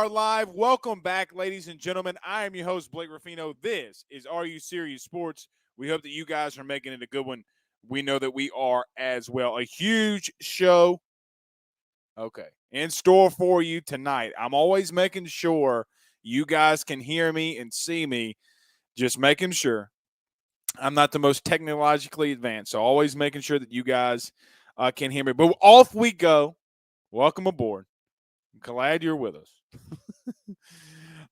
are live. Welcome back, ladies and gentlemen. I am your host, Blake Ruffino. This is Are You Serious Sports. We hope that you guys are making it a good one. We know that we are as well. A huge show, in store for you tonight. I'm always making sure you guys can hear me and see me, just making sure. I'm not the most technologically advanced, so always making sure that you guys can hear me. But off we go. Welcome aboard. Glad you're with us.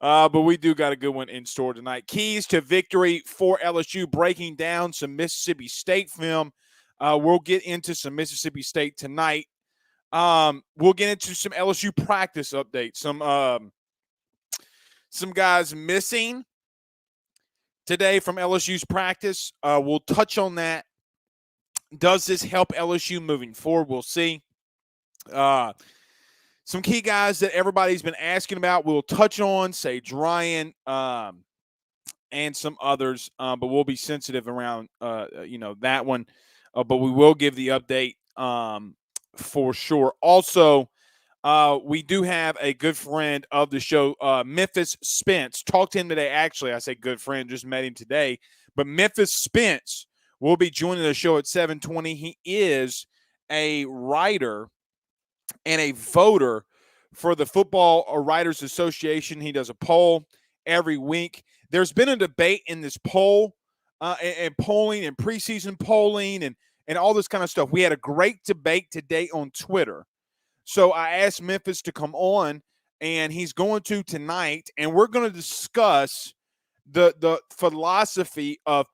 But we do got a good one in store tonight. Keys to victory for LSU, breaking down some Mississippi State film. We'll get into some Mississippi State tonight. We'll get into some LSU practice updates. Some guys missing today from LSU's practice. We'll touch on that. Does this help LSU moving forward? We'll see. Some key guys that everybody's been asking about, we'll touch on, Sage Ryan, and some others, but we'll be sensitive around, that one. But we will give the update for sure. Also, we do have a good friend of the show, Memphis Spence. Talked to him today. Actually, I say good friend, just met him today. But Memphis Spence will be joining the show at 7:20. He is a writer and a voter for the Football Writers Association. He does a poll every week. There's been a debate in this poll and polling and preseason polling and all this kind of stuff. We had a great debate today on Twitter. So I asked Memphis to come on, and he's going to tonight, and we're going to discuss the philosophy of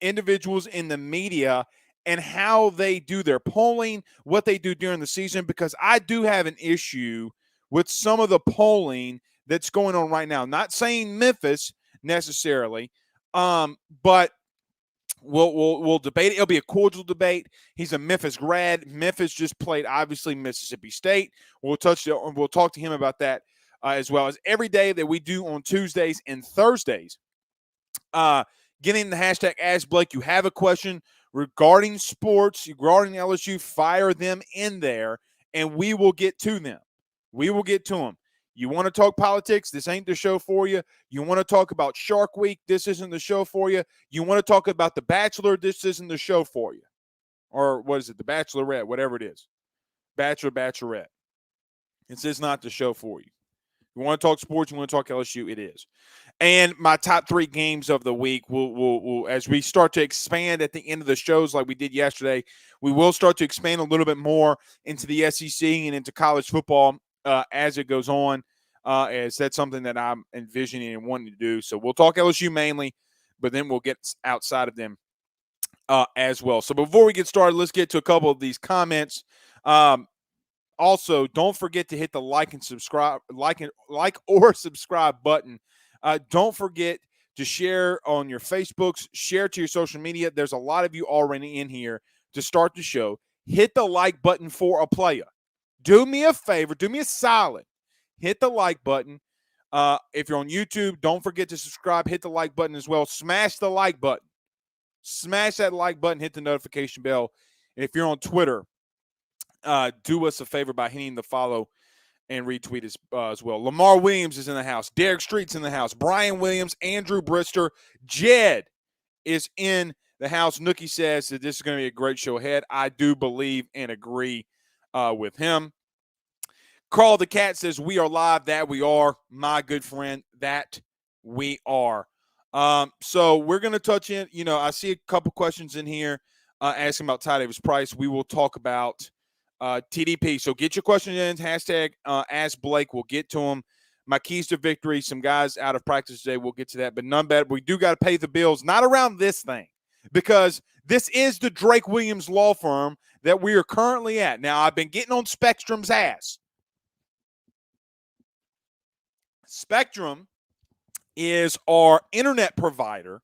individuals in the media and how they do their polling, what they do during the season, because I do have an issue with some of the polling that's going on right now. Not saying Memphis necessarily, but we'll debate it. It'll be a cordial debate. He's a Memphis grad. Memphis just played, obviously, Mississippi State. We'll talk to him about that as well as every day that we do on Tuesdays and Thursdays. Getting the hashtag Ask Blake. You have a question regarding sports, regarding LSU, fire them in there, and we will get to them. We will get to them. You want to talk politics? This ain't the show for you. You want to talk about Shark Week? This isn't the show for you. You want to talk about The Bachelor? This isn't the show for you. Or what is it? The Bachelorette, whatever it is. Bachelor, Bachelorette. It's just not the show for you. You want to talk sports? You want to talk LSU? It is. And my top 3 games of the week, we'll as we start to expand at the end of the shows like we did yesterday, we will start to expand a little bit more into the SEC and into college football as it goes on, as that's something that I'm envisioning and wanting to do. So we'll talk LSU mainly, but then we'll get outside of them as well. So before we get started, let's get to a couple of these comments. Also, don't forget to hit the like and subscribe, like or subscribe button. Don't forget to share on your Facebooks, share to your social media. There's a lot of you already in here to start the show. Hit the like button for a player. Do me a favor. Do me a solid. Hit the like button. If you're on YouTube, don't forget to subscribe. Hit the like button as well. Smash the like button. Smash that like button. Hit the notification bell. And if you're on Twitter, do us a favor by hitting the follow and retweet as well. Lamar Williams is in the house. Derek Street's in the house. Brian Williams, Andrew Brister, Jed is in the house. Nookie says that this is going to be a great show ahead. I do believe and agree with him. Carl the Cat says, we are live. That we are, my good friend. That we are. So we're going to touch in. I see a couple questions in here asking about Ty Davis Price. We will talk about TDP. So get your questions in. Hashtag Ask Blake. We'll get to them. My keys to victory. Some guys out of practice today. We'll get to that. But none better. We do got to pay the bills. Not around this thing. Because this is the Drake Williams law firm that we are currently at. Now, I've been getting on Spectrum's ass. Spectrum is our internet provider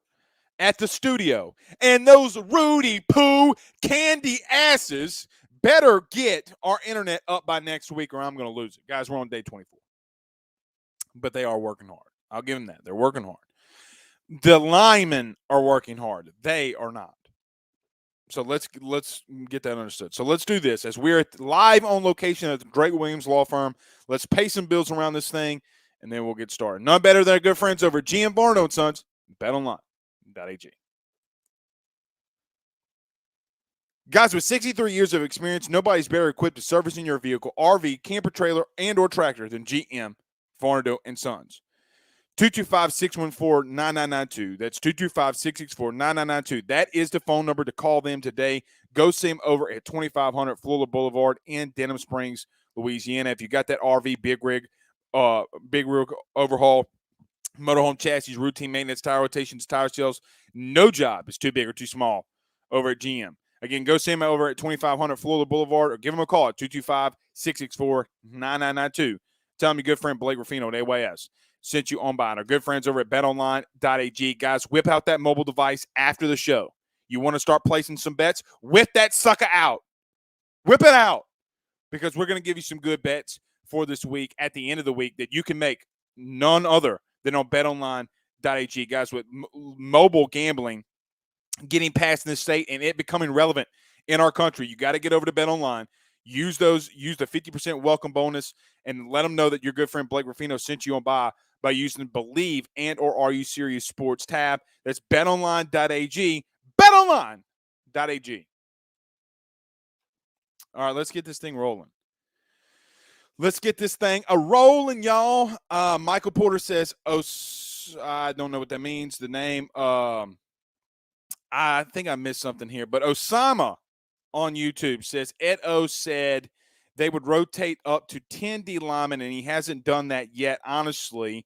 at the studio. And those Rudy Poo candy asses better get our internet up by next week or I'm going to lose it. Guys, we're on day 24. But they are working hard. I'll give them that. They're working hard. The linemen are working hard. They are not. So let's get that understood. So let's do this. As we're live on location at the Drake Williams Law Firm, let's pay some bills around this thing, and then we'll get started. None better than our good friends over at GM Varno & Sons, betonline.ag. Guys, with 63 years of experience, nobody's better equipped to servicing your vehicle, RV, camper trailer, and or tractor than GM Varno & Sons. 225-614-9992. That's 225-664-9992. That is the phone number to call them today. Go see them over at 2500 Florida Boulevard in Denham Springs, Louisiana. If you got that RV, big rig overhaul, motorhome chassis, routine maintenance, tire rotations, tire sales, no job is too big or too small over at GM. Again, go see them over at 2500 Florida Boulevard or give them a call at 225-664-9992. Tell them your good friend Blake Ruffino at AYS sent you on by. And our good friends over at betonline.ag. Guys, whip out that mobile device after the show. You want to start placing some bets? Whip that sucker out. Whip it out. Because we're going to give you some good bets for this week at the end of the week that you can make none other than on betonline.ag. Guys, with mobile gambling getting past in this state and it becoming relevant in our country, you got to get over to BetOnline. Use the 50% welcome bonus and let them know that your good friend Blake Ruffino sent you on by using Believe and or Are You Serious Sports tab. That's betonline.ag. Betonline.ag. All right, let's get this thing rolling. Let's get this thing a-rolling, y'all. Michael Porter says, I don't know what that means, the name. I think I missed something here, but Osama on YouTube says Ed O said they would rotate up to 10 D linemen, and he hasn't done that yet, honestly.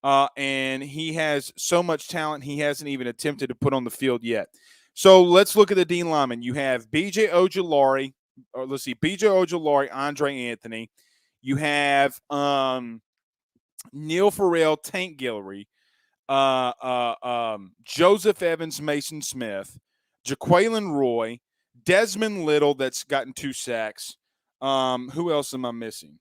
And he has so much talent, he hasn't even attempted to put on the field yet. So let's look at the D linemen. You have B.J. Ojulari, Andre Anthony. You have Neil Farrell, Tank Guillory, Joseph Evans, Mason Smith, Jaquelin Roy, Desmond Little, that's gotten 2 sacks. Who else am I missing?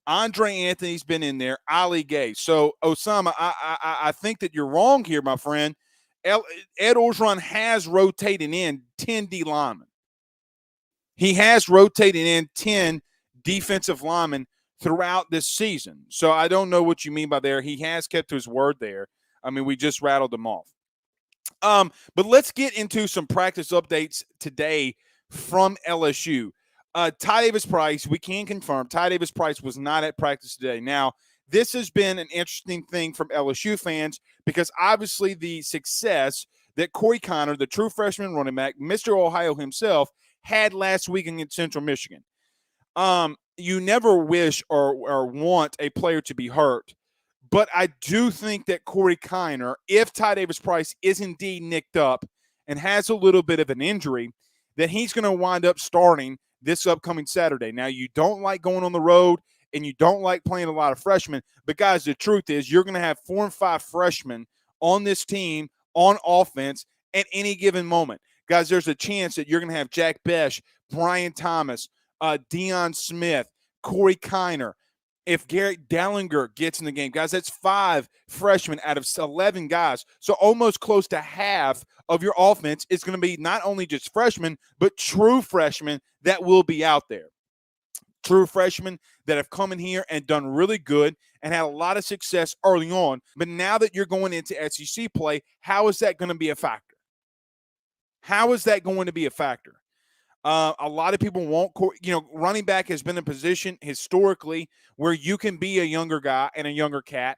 Andre Anthony's been in there. Ali Gay. So, Osama, I think that you're wrong here, my friend. Ed Orgeron has rotated in 10 D linemen. He has rotated in 10 defensive linemen throughout this season. So I don't know what you mean by there. He has kept to his word there. I mean, we just rattled them off. But let's get into some practice updates today from LSU. Ty Davis Price, we can confirm Ty Davis Price was not at practice today. Now, this has been an interesting thing from LSU fans because obviously the success that Corey Connor, the true freshman running back, Mr. Ohio himself, had last week against Central Michigan. You never wish or want a player to be hurt, but I do think that Corey Kiner, if Ty Davis Price is indeed nicked up and has a little bit of an injury, that he's going to wind up starting this upcoming Saturday. Now, you don't like going on the road and you don't like playing a lot of freshmen, but guys, the truth is you're going to have 4 and 5 freshmen on this team on offense at any given moment. Guys, there's a chance that you're going to have Jack Besh, Brian Thomas, Deion Smith, Corey Kiner. If Garrett Dellinger gets in the game, guys, that's 5 freshmen out of 11 guys. So almost close to half of your offense is going to be not only just freshmen, but true freshmen that will be out there. True freshmen that have come in here and done really good and had a lot of success early on. But now that you're going into SEC play, how is that going to be a factor? How is that going to be a factor? A lot of people won't, running back has been a position historically where you can be a younger guy and a younger cat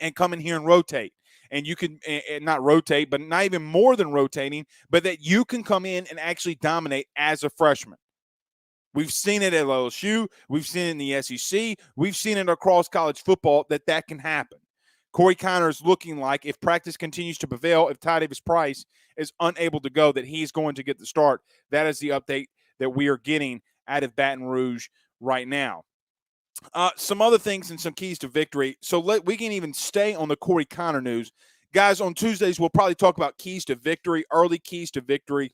and come in here and rotate. And you can not rotate, but not even more than rotating, but that you can come in and actually dominate as a freshman. We've seen it at LSU. We've seen it in the SEC. We've seen it across college football that can happen. Corey Kiner is looking like, if practice continues to prevail, if Ty Davis Price is unable to go, that he's going to get the start. That is the update that we are getting out of Baton Rouge right now. Some other things and some keys to victory. So we can even stay on the Corey Kiner news. Guys, on Tuesdays, we'll probably talk about keys to victory, early keys to victory.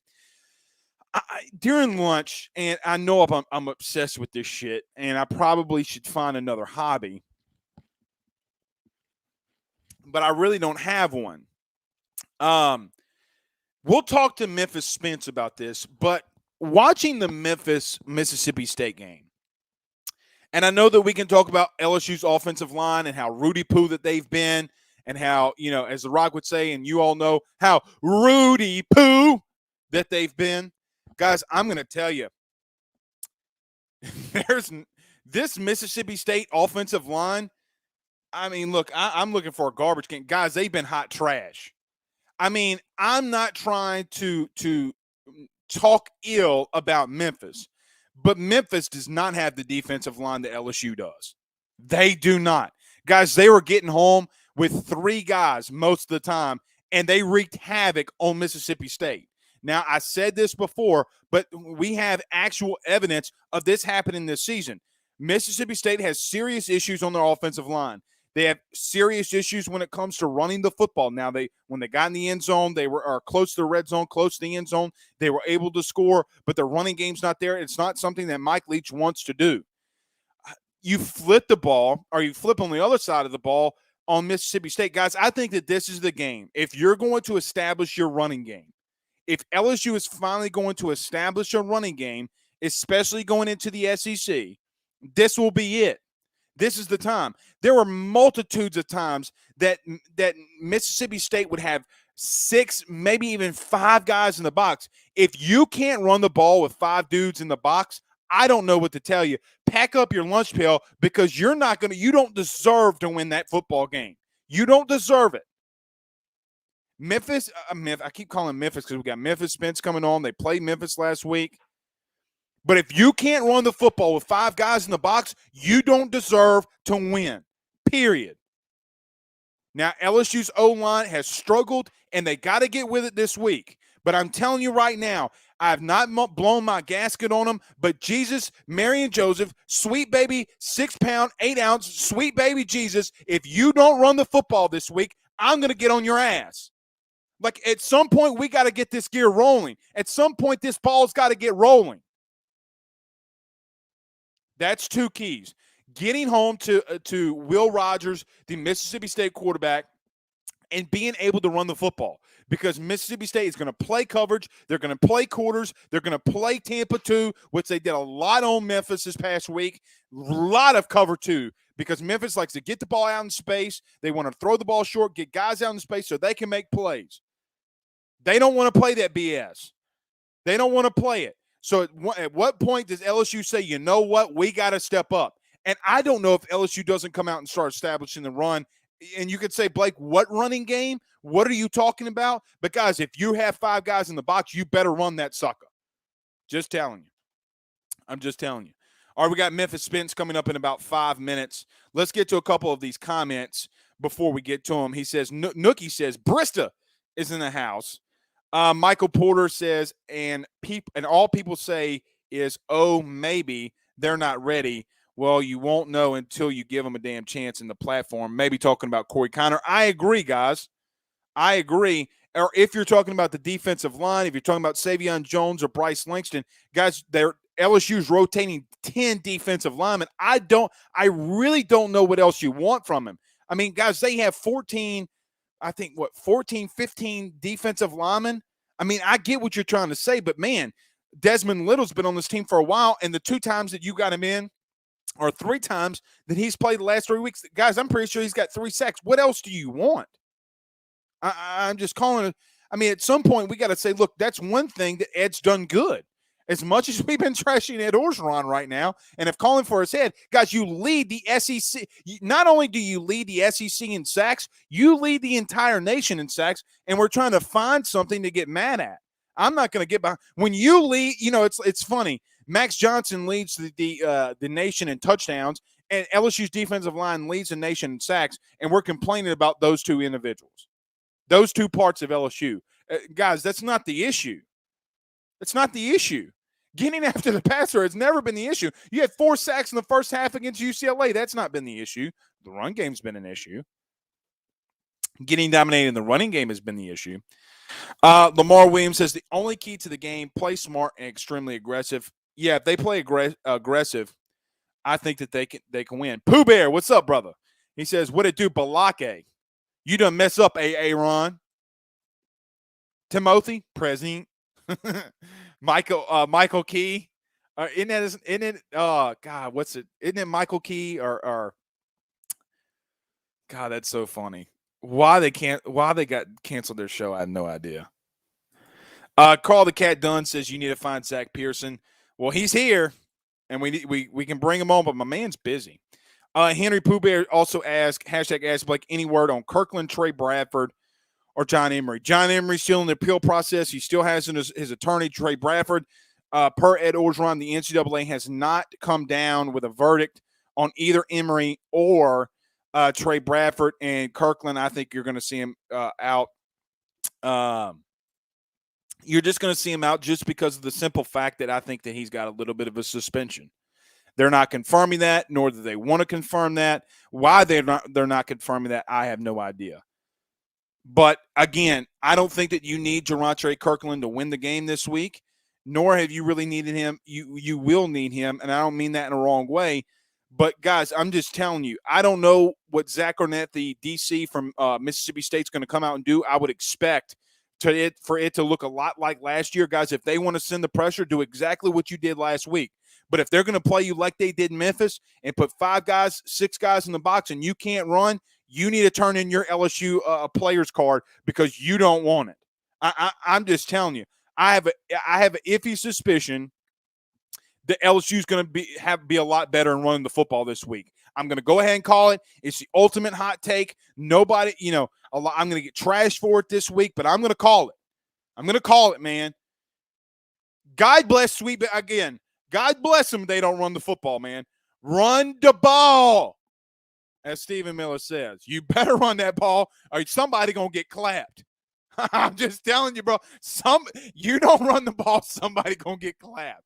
During lunch, and I know I'm obsessed with this shit, and I probably should find another hobby, but I really don't have one. We'll talk to Memphis Spence about this, but watching the Memphis-Mississippi State game And I know that we can talk about LSU's offensive line and how Rudy Poo that they've been, and how, as The Rock would say, and you all know how Rudy Poo that they've been. Guys, I'm going to tell you, there's this Mississippi State offensive line. I mean, look, I'm looking for a garbage can. Guys, they've been hot trash. I mean, I'm not trying to talk ill about Memphis, but Memphis does not have the defensive line that LSU does. They do not. Guys, they were getting home with 3 guys most of the time, and they wreaked havoc on Mississippi State. Now, I said this before, but we have actual evidence of this happening this season. Mississippi State has serious issues on their offensive line. They have serious issues when it comes to running the football. Now, when they got in the end zone, they are close to the red zone, close to the end zone. They were able to score, but the running game's not there. It's not something that Mike Leach wants to do. You flip the ball, or you flip on the other side of the ball on Mississippi State. Guys, I think that this is the game. If you're going to establish your running game, if LSU is finally going to establish a running game, especially going into the SEC, this will be it. This is the time. There were multitudes of times that Mississippi State would have 6, maybe even 5 guys in the box. If you can't run the ball with 5 dudes in the box, I don't know what to tell you. Pack up your lunch pail, because you don't deserve to win that football game. You don't deserve it. Memphis, I keep calling Memphis because we got Memphis Spence coming on. They played Memphis last week. But if you can't run the football with 5 guys in the box, you don't deserve to win, period. Now, LSU's O-line has struggled, and they got to get with it this week. But I'm telling you right now, I have not blown my gasket on them, but Jesus, Mary, and Joseph, sweet baby, 6-pound, 8-ounce, sweet baby Jesus, if you don't run the football this week, I'm going to get on your ass. Like, at some point, we got to get this gear rolling. At some point, this ball's got to get rolling. That's 2 keys. Getting home to Will Rogers, the Mississippi State quarterback, and being able to run the football, because Mississippi State is going to play coverage. They're going to play quarters. They're going to play Tampa 2, which they did a lot on Memphis this past week. A lot of cover 2, because Memphis likes to get the ball out in space. They want to throw the ball short, get guys out in space so they can make plays. They don't want to play that BS. They don't want to play it. So at what point does LSU say, you know what, we got to step up? And I don't know if LSU doesn't come out and start establishing the run. And you could say, Blake, what running game? What are you talking about? But, guys, if you have 5 guys in the box, you better run that sucker. Just telling you. I'm just telling you. All right, we got Memphis Spence coming up in about 5 minutes. Let's get to a couple of these comments before we get to them. He says, Nookie says, Brista is in the house. Michael Porter says, and all people say is, oh, maybe they're not ready. Well, you won't know until you give them a damn chance in the platform. Maybe talking about Corey Connor. I agree, guys. I agree. Or if you're talking about the defensive line, if you're talking about Savion Jones or Bryce Langston, guys, LSU's rotating 10 defensive linemen. I really don't know what else you want from him. I mean, guys, they have 14, 15 defensive linemen. I mean, I get what you're trying to say, but man, Desmond Little's been on this team for a while, and the 2 times that you got him in, or 3 times that he's played the last 3 weeks, guys, I'm pretty sure he's got 3 sacks. What else do you want? I'm just calling it. I mean, at some point, we got to say, look, that's one thing that Ed's done good. As much as we've been trashing Ed Orgeron right now, and if calling for his head, guys, you lead the SEC. Not only do you lead the SEC in sacks, you lead the entire nation in sacks, and we're trying to find something to get mad at. I'm not going to get behind. When you lead, it's funny. Max Johnson leads the nation in touchdowns, and LSU's defensive line leads the nation in sacks, and we're complaining about those 2 individuals, those 2 parts of LSU. Guys, that's not the issue. It's not the issue. Getting after the passer has never been the issue. You had 4 sacks in the first half against UCLA. That's not been the issue. The run game's been an issue. Getting dominated in the running game has been the issue. Lamar Williams says the only key to the game, play smart and extremely aggressive. Yeah, if they play aggressive, I think that they can win. Pooh Bear, what's up, brother? He says, what it do, Balake? You done mess up, Aaron. Timothy, present. Michael Key. Isn't it? Oh God, what's it? Isn't it Michael Key or God? That's so funny. Why they got canceled their show? I have no idea. Carl the Cat Dunn says you need to find Zach Pearson. Well, he's here, and we can bring him on, but my man's busy. Henry Pooh Bear also asked #ask Blake any word on Kirkland, Trey Bradford, or John Emery. John Emery's still in the appeal process. He still has his attorney, Trey Bradford. Per Ed Orgeron, the NCAA has not come down with a verdict on either Emery or Trey Bradford. And Kirkland, I think you're going to see him out. You're just going to see him out just because of the simple fact that I think that he's got a little bit of a suspension. They're not confirming that, nor do they want to confirm that. Why they're not confirming that, I have no idea. But again, I don't think that you need Gerontre Kirkland to win the game this week, nor have you really needed him. You will need him, and I don't mean that in a wrong way. But guys, I'm just telling you, I don't know what Zach Arnett, the DC from Mississippi State, is going to come out and do. I would expect for it to look a lot like last year, guys. If they want to send the pressure, do exactly what you did last week. But if they're going to play you like they did in Memphis and put 5 guys, 6 guys in the box, and you can't run, you need to turn in your LSU player's card because you don't want it. I'm just telling you. I have an iffy suspicion that LSU is going to be a lot better in running the football this week. I'm going to go ahead and call it. It's the ultimate hot take. Nobody, I'm going to get trashed for it this week, but I'm going to call it. I'm going to call it, man. God bless Sweet again. God bless them. They don't run the football, man. Run the ball, as Stephen Miller says. You better run that ball, or somebody gonna get clapped. I'm just telling you, bro. You don't run the ball, somebody gonna get clapped.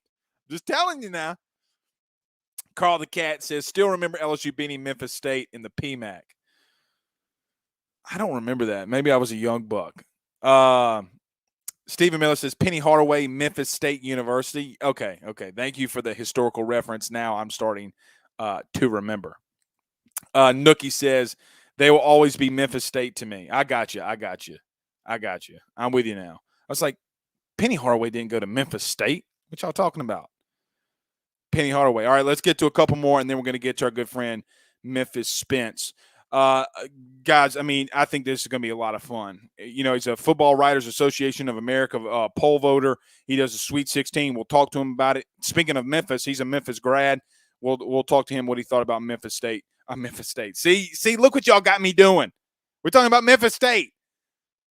Just telling you now. Carl the Cat says, still remember LSU beating Memphis State in the PMAC. I don't remember that. Maybe I was a young buck. Stephen Miller says, Penny Hardaway, Memphis State University. Okay. Thank you for the historical reference. Now I'm starting to remember. Nookie says, they will always be Memphis State to me. I got you. I'm with you now. I was like, Penny Hardaway didn't go to Memphis State. What y'all talking about? Penny Hardaway. All right, let's get to a couple more, and then we're going to get to our good friend Memphis Spence. Guys, I mean, I think this is going to be a lot of fun. He's a Football Writers Association of America poll voter. He does a Sweet 16. We'll talk to him about it. Speaking of Memphis, he's a Memphis grad. We'll talk to him what he thought about Memphis State. Memphis State. See, look what y'all got me doing. We're talking about Memphis State.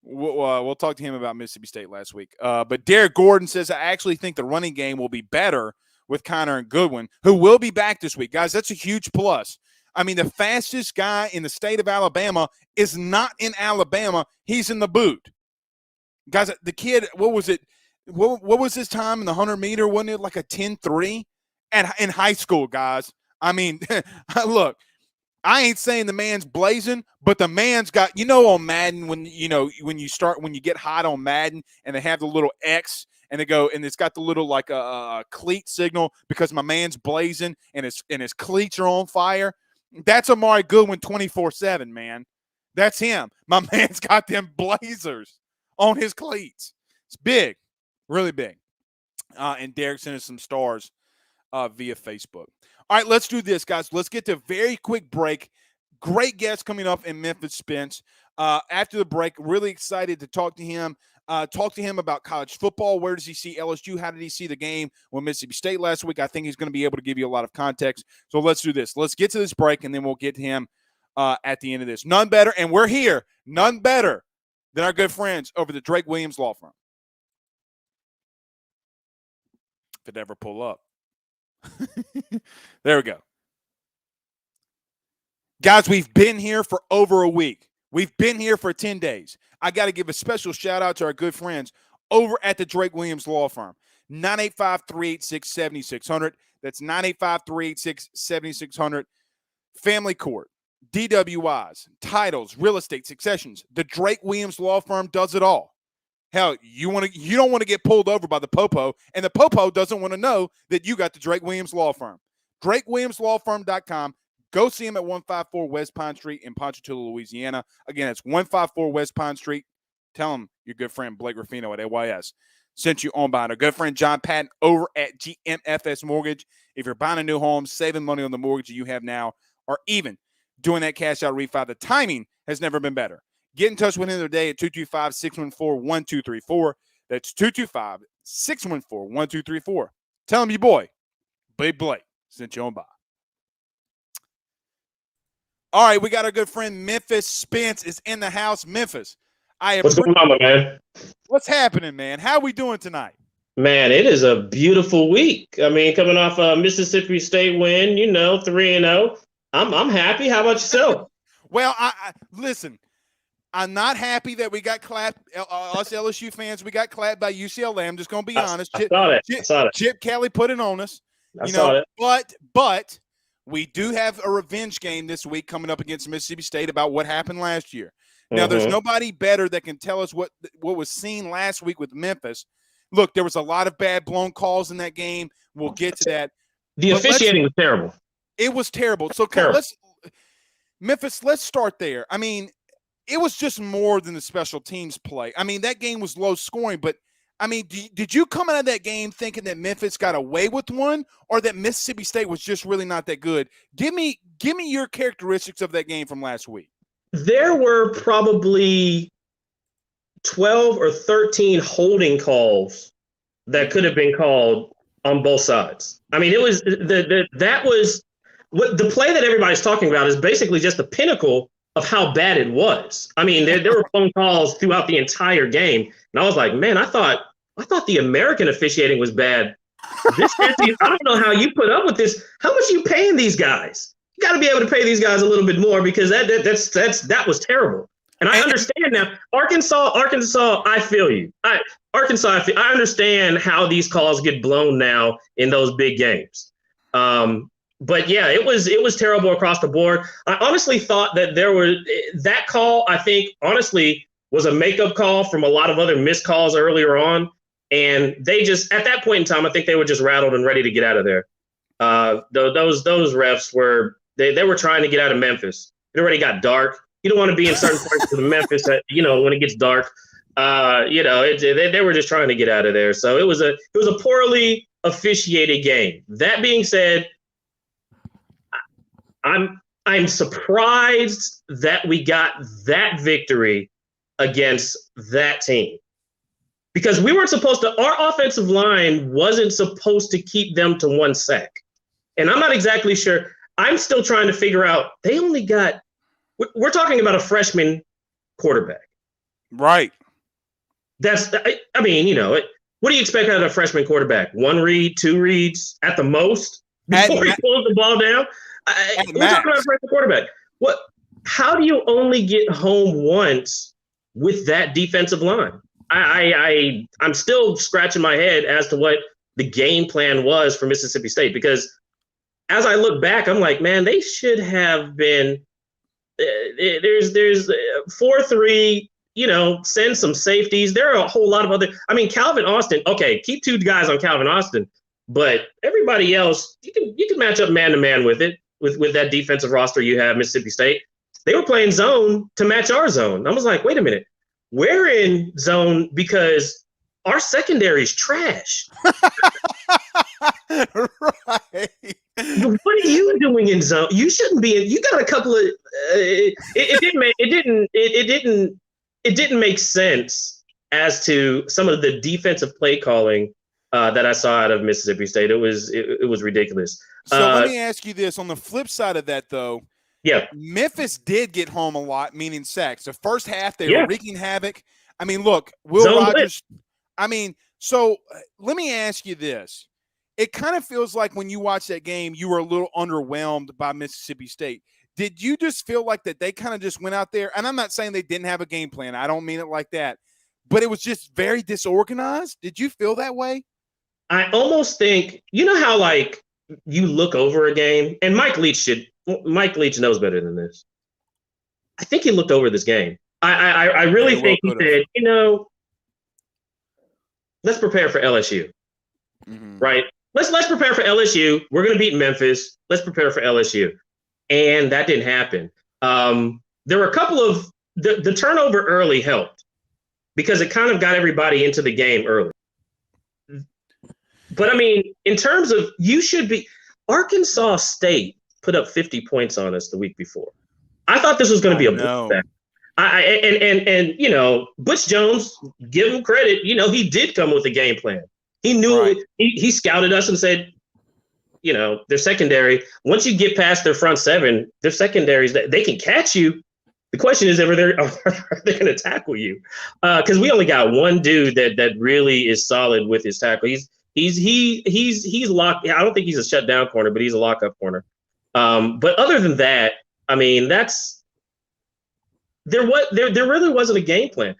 We'll talk to him about Mississippi State last week. But Derek Gordon says, I actually think the running game will be better with Connor and Goodwin, who will be back this week. Guys, that's a huge plus. I mean, the fastest guy in the state of Alabama is not in Alabama. He's in the boot. Guys, the kid, what was it? What was his time in the 100-meter? Wasn't it like a 10.3 in high school, guys? I mean, look, I ain't saying the man's blazing, but the man's got, on Madden, when you get hot on Madden and they have the little X and they go, and it's got the little like a cleat signal because my man's blazing and his cleats are on fire. That's Amari Goodwin 24/7, man. That's him. My man's got them blazers on his cleats. It's big, really big. And Derek sent us some stars via Facebook. All right, let's do this, guys. Let's get to a very quick break. Great guest coming up in Memphis Spence. After the break, really excited to talk to him. Talk to him about college football. Where does he see LSU? How did he see the game with Mississippi State last week? I think he's going to be able to give you a lot of context. So let's do this. Let's get to this break, and then we'll get to him at the end of this. None better, and we're here, none better than our good friends over the Drake Williams Law Firm. If it ever pull up. There we go. Guys, we've been here for over a week. We've been here for 10 days. I got to give a special shout out to our good friends over at the Drake Williams Law Firm. 985-386-7600. That's 985-386-7600. Family court, DWIs, titles, real estate, successions. The Drake Williams Law Firm does it all. Hell, you don't want to get pulled over by the popo, and the popo doesn't want to know that you got the Drake Williams Law Firm. DrakeWilliamsLawFirm.com. Go see him at 154 West Pine Street in Ponchatoula, Louisiana. Again, it's 154 West Pine Street. Tell him your good friend Blake Ruffino at AYS sent you on by our good friend John Patton over at GMFS Mortgage. If you're buying a new home, saving money on the mortgage you have now, or even doing that cash out refi, the timing has never been better. Get in touch with him today at 225-614-1234. That's 225-614-1234. Tell him your boy, Big Blake, sent you on by. All right, we got our good friend Memphis Spence is in the house. Memphis, What's going on, my man? What's happening, man? How are we doing tonight? Man, it is a beautiful week. I mean, coming off a Mississippi State win, 3-0. I'm happy. How about yourself? Well, I listen. I'm not happy that we got clapped. Us LSU fans, we got clapped by UCLA. I'm just going to be honest. I saw that. Chip Kelly put it on us. I saw it. But we do have a revenge game this week coming up against Mississippi State about what happened last year. Now, there's nobody better that can tell us what was seen last week with Memphis. Look, there was a lot of bad blown calls in that game. We'll get to that. The officiating was terrible. It was terrible. So, Memphis, let's start there. I mean, it was just more than the special teams play. I mean, that game was low scoring, but I mean, did you come out of that game thinking that Memphis got away with one, or that Mississippi State was just really not that good? Give me your characteristics of that game from last week. There were probably 12 or 13 holding calls that could have been called on both sides. I mean, it was that was what the play that everybody's talking about is basically just the pinnacle of how bad it was. I mean, there were phone calls throughout the entire game, and I was like, man, I thought the American officiating was bad. I don't know how you put up with this. How much are you paying these guys? You got to be able to pay these guys a little bit more, because that was terrible. And I understand now. Arkansas, I feel you. I understand how these calls get blown now in those big games. But yeah, it was terrible across the board. I honestly thought that that call, I think, honestly, was a makeup call from a lot of other missed calls earlier on. And they just, at that point in time, I think they were just rattled and ready to get out of there. Those refs were, they were trying to get out of Memphis. It already got dark. You don't want to be in certain parts of Memphis that, when it gets dark. They were just trying to get out of there. So it was a poorly officiated game. That being said, I'm surprised that we got that victory against that team, because we weren't supposed to. Our offensive line wasn't supposed to keep them to one sack, and I'm not exactly sure. I'm still trying to figure out. They only got. We're talking about a freshman quarterback, right? That's. I mean, what do you expect out of a freshman quarterback? 1 read, 2 reads at the most before he pulls the ball down. We're talking about a freshman quarterback. How do you only get home once with that defensive line? I'm still scratching my head as to what the game plan was for Mississippi State, because as I look back, I'm like, man, they should have been. There's 4-3. Send some safeties. There are a whole lot of other. I mean, Calvin Austin. Okay, keep 2 guys on Calvin Austin, but everybody else, you can match up man to man with it. With that defensive roster you have, Mississippi State, they were playing zone to match our zone. I was like, wait a minute, we're in zone because our secondary is trash. Right. What are you doing in zone? You shouldn't be in. You got a couple of. It didn't make sense as to some of the defensive play calling that I saw out of Mississippi State. It was ridiculous. So let me ask you this. On the flip side of that, though, yeah, Memphis did get home a lot, meaning sacks. The first half, they were wreaking havoc. I mean, look, Will Rogers. I mean, so let me ask you this. It kind of feels like when you watch that game, you were a little underwhelmed by Mississippi State. Did you just feel like that they kind of just went out there? And I'm not saying they didn't have a game plan. I don't mean it like that. But it was just very disorganized. Did you feel that way? I almost think, how like you look over a game, and Mike Leach knows better than this. I think he looked over this game. I really think he said, let's prepare for LSU. Mm-hmm. Right? Let's prepare for LSU. We're going to beat Memphis. Let's prepare for LSU. And that didn't happen. There were a couple of the turnover early helped, because it kind of got everybody into the game early. But I mean, in terms of you should be Arkansas State put up 50 points on us the week before. I thought this was going to be a bloodbath. And you know, Butch Jones, give him credit. You know, he did come with a game plan. He knew he scouted us and said, you know, their secondary. Once you get past their front seven, their secondaries they can catch you. The question is, are they going to tackle you? Because we only got one dude that really is solid with his tackle. He's locked. I don't think he's a shutdown corner, but he's a lockup corner. But other than that, I mean, there really wasn't a game plan.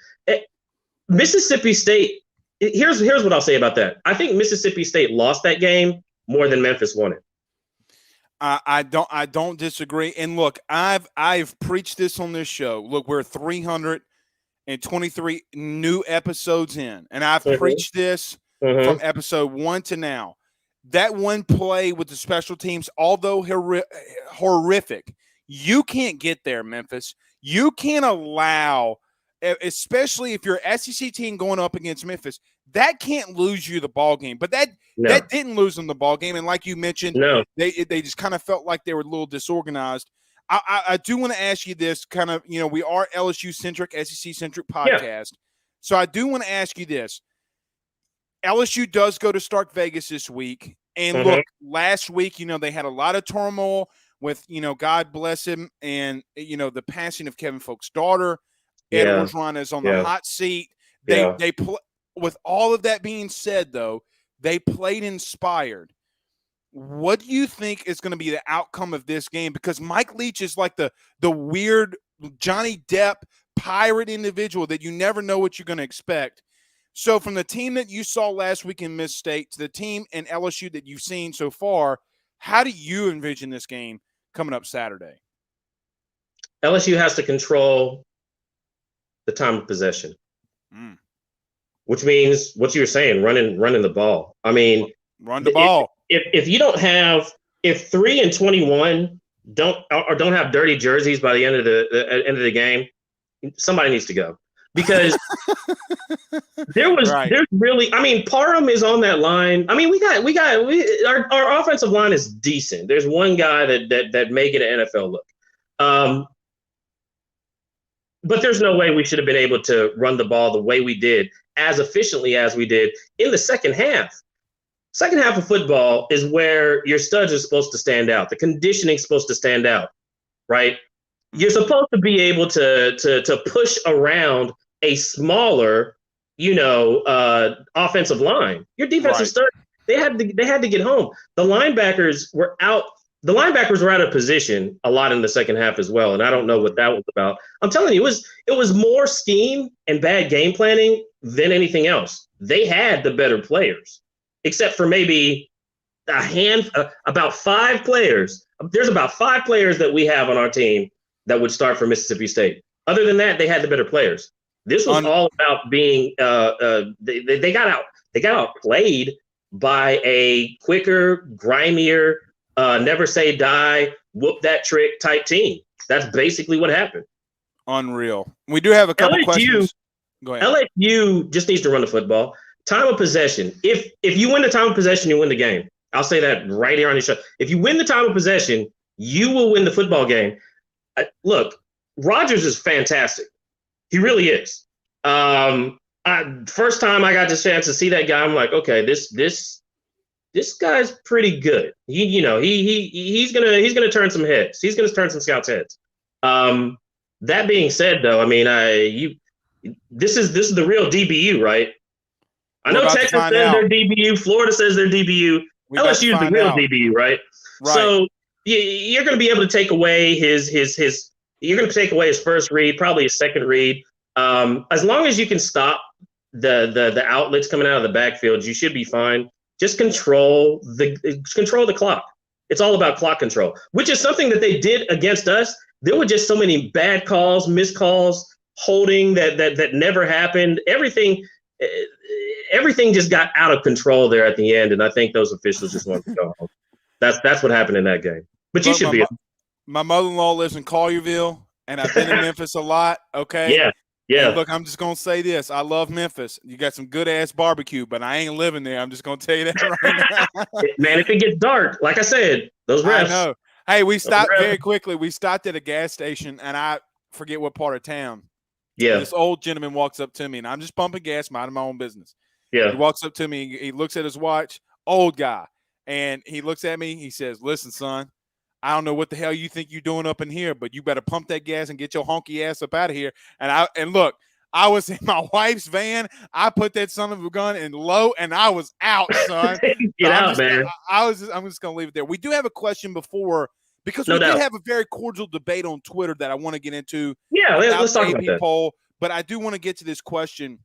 Mississippi State. Here's what I'll say about that. I think Mississippi State lost that game more than Memphis won it. I don't disagree. And look, I've preached this on this show. Look, we're 323 new episodes in, and I've preached this from episode 1 to now. That one play with the special teams, although horrific, you can't get there, Memphis. You can't allow, especially if you're an SEC team going up against Memphis, that can't lose you the ball game. But that didn't lose them the ball game. And like you mentioned, they just kind of felt like they were a little disorganized. I do want to ask you this kind of, you know, we are LSU-centric, SEC-centric podcast. Yeah. So I do want to ask you this. LSU does go to Stark Vegas this week. And look, last week, you know, they had a lot of turmoil with, you know, God bless him, and, you know, the passing of Kevin Folk's daughter. Ed Orgeron is on the hot seat. They with all of that being said, though, they played inspired. What do you think is going to be the outcome of this game? Because Mike Leach is like the weird Johnny Depp pirate individual that you never know what you're going to expect. So from the team that you saw last week in Miss State to the team in LSU that you've seen so far, how do you envision this game coming up Saturday? LSU has to control the time of possession, which means what you were saying, running the ball. I mean, run the ball. If you don't have, if 3 and 21 don't have dirty jerseys by the end of the game, somebody needs to go, because there's really, I mean, Parham is on that line. I mean, our offensive line is decent. There's one guy that may get an NFL look. But there's no way we should have been able to run the ball the way we did, as efficiently as we did in the second half. Second half of football is where your studs are supposed to stand out. The conditioning is supposed to stand out, right? You're supposed to be able to push around a smaller, offensive line. Your defensive studs, they had to get home. The linebackers were out. The linebackers were out of position a lot in the second half as well, and I don't know what that was about. I'm telling you, it was more scheme and bad game planning than anything else. They had the better players, except for maybe about 5 players. There's about 5 players that we have on our team that would start for Mississippi State. Other than that, they had the better players. This was all about being they got outplayed by a quicker, grimier, never say die, whoop that trick type team. That's basically what happened. Unreal. We do have a couple questions. Go ahead. LSU just needs to run the football. Time of possession. If you win the time of possession, you win the game. I'll say that right here on the show. If you win the time of possession, you will win the football game. Look, Rodgers is fantastic. He really is. First time I got the chance to see that guy, I'm like, okay, this guy's pretty good. He's gonna turn some heads. He's gonna turn some scouts' heads. That being said, though, I mean, this is the real DBU, right? I know Texas says they're DBU, Florida says they're DBU, LSU is the real DBU, right? So you're going to be able to take away his you're going to take away his first read, probably his second read. As long as you can stop the outlets coming out of the backfield, you should be fine. Just control the clock. It's all about clock control, which is something that they did against us. There were just so many bad calls, missed calls, holding that never happened. Everything just got out of control there at the end, and I think those officials just wanted to go home. That's what happened in that game. But you should be. My mother-in-law lives in Collierville, and I've been in Memphis a lot. Okay. Yeah. Yeah. And look, I'm just gonna say this: I love Memphis. You got some good ass barbecue, but I ain't living there. I'm just gonna tell you that right now. Man, if it gets dark, like I said, those I refs. know. Hey, we Those stopped refs. very quickly. We stopped at a gas station, and I forget what part of town. Yeah. This old gentleman walks up to me, and I'm just pumping gas, minding my own business. He Yeah. walks up to me. He looks at his watch. Old guy, and he looks at me. He says, "Listen, son, I don't know what the hell you think you're doing up in here, but you better pump that gas and get your honky ass up out of here." And look, I was in my wife's van. I put that son of a gun in low, and I was out, son. Get out, man. I'm just gonna leave it there. We do have a question before because No we did doubt. have a very cordial debate on Twitter that I want to get into. Yeah, let's talk the about AP that. poll, but I do want to get to this question